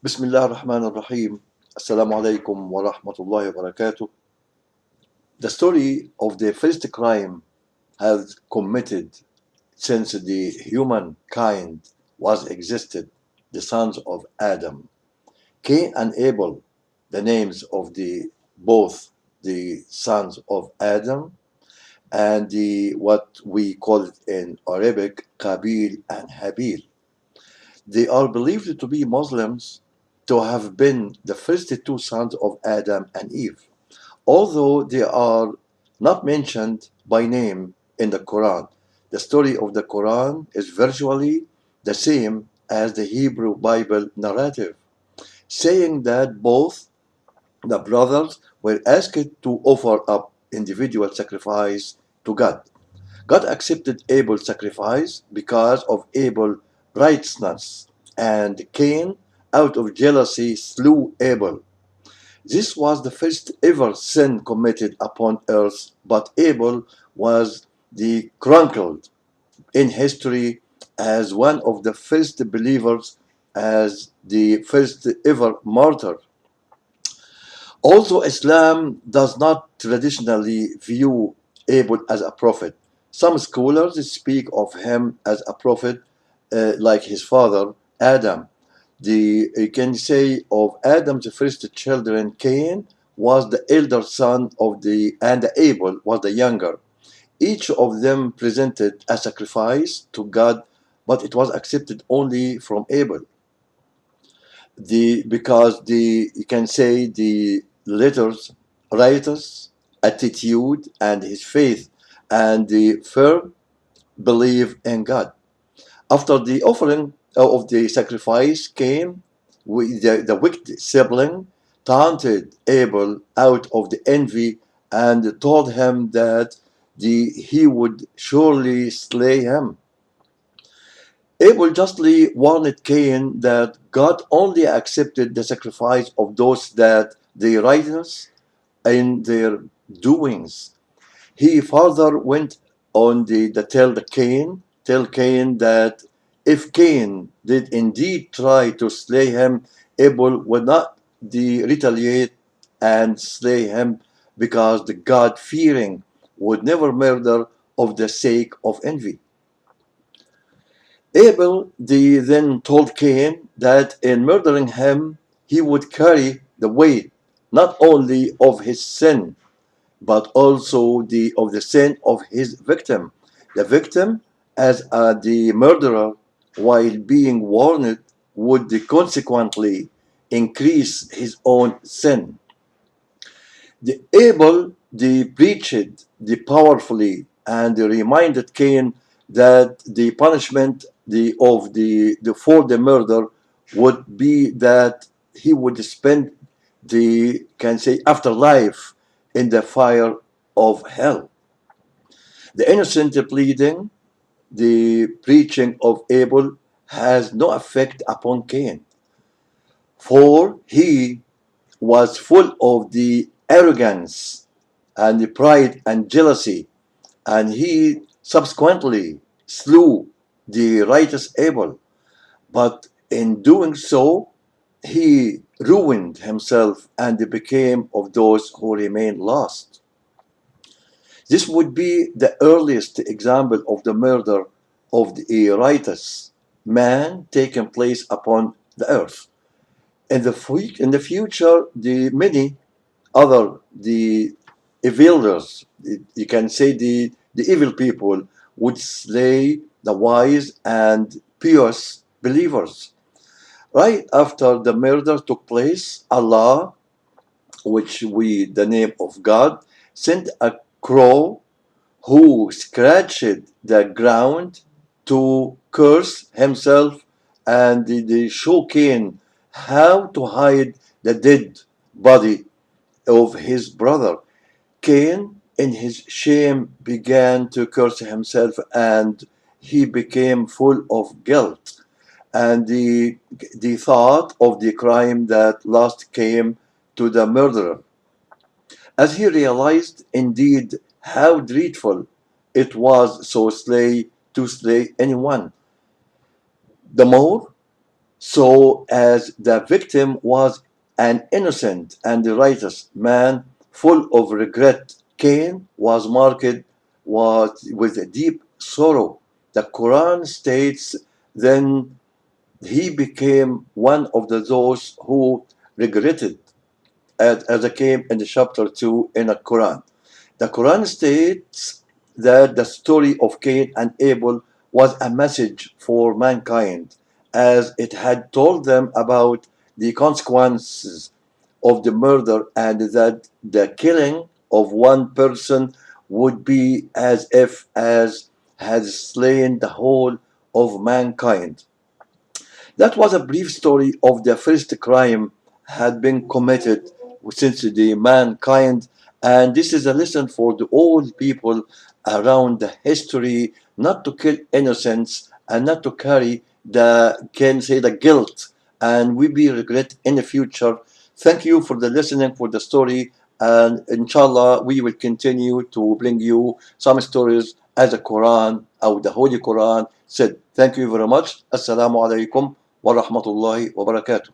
Bismillah ar-Rahman ar-Rahim. Assalamu alaikum wa rahmatullahi wa barakatuh. The story of the first crime has committed since the humankind was existed, the sons of Adam. Cain and Abel, the names of the both the sons of Adam, and the what we call it in Arabic, Qabil and Habil. They are believed to be Muslims to have been the first two sons of Adam and Eve, although they are not mentioned by name in the Quran. The story of the Quran is virtually the same as the Hebrew Bible narrative, saying that both the brothers were asked to offer up individual sacrifice to God. God accepted Abel's sacrifice because of Abel's righteousness, and Cain, out of jealousy, slew Abel. This was the first ever sin committed upon earth, but Abel was the chronicled in history as one of the first believers, as the first ever martyr. Although Islam does not traditionally view Abel as a prophet, some scholars speak of him as a prophet like his father Adam. You can say of Adam's first children, Cain was the elder son of and Abel was the younger. Each of them presented a sacrifice to God, but it was accepted only from Abel. Because you can say the letters, writers, attitude, and his faith, and the firm belief in God. After the offering of the sacrifice came, the wicked sibling taunted Abel out of the envy and told him that he would surely slay him. Abel justly warned Cain that God only accepted the sacrifice of those that they righteous in their doings. He further went on the tell Cain that if Cain did indeed try to slay him, Abel would not retaliate and slay him, because the God-fearing would never murder of the sake of envy. Abel then told Cain that in murdering him, he would carry the weight not only of his sin, but also of the sin of his victim. The victim, as the murderer, while being warned, would consequently increase his own sin. The Abel preached powerfully and reminded Cain that the punishment for the murder would be that he would spend the can say afterlife in the fire of hell. The innocent pleading, the preaching of Abel has no effect upon Cain, for he was full of the arrogance and the pride and jealousy, and he subsequently slew the righteous Abel. But in doing so, he ruined himself and became of those who remain lost. This would be the earliest example of the murder of the righteous man taking place upon the earth. In the future, the many other the evilers, you can say the evil people, would slay the wise and pious believers. Right after the murder took place, Allah, which we the name of God, sent a crow who scratched the ground to curse himself and the show Cain how to hide the dead body of his brother. Cain, in his shame, began to curse himself, and he became full of guilt and the thought of the crime that last came to the murderer, as he realized indeed how dreadful it was to slay anyone. The more So, as the victim was an innocent and righteous man full of regret, Cain was marked with a deep sorrow. The Quran states, then he became one of those who regretted, as it came in the chapter 2 in the Quran. The Quran states that the story of Cain and Abel was a message for mankind, as it had told them about the consequences of the murder, and that the killing of one person would be as if as had slain the whole of mankind. That was a brief story of the first crime had been committed since the mankind, and this is a lesson for the old people around the history, not to kill innocents and not to carry the, can say, the guilt, and we be regret in the future. Thank you for the listening for the story, and inshallah we will continue to bring you some stories as the Quran or the Holy Quran said. Thank you very much. Assalamu alaikum ورحمة الله وبركاته.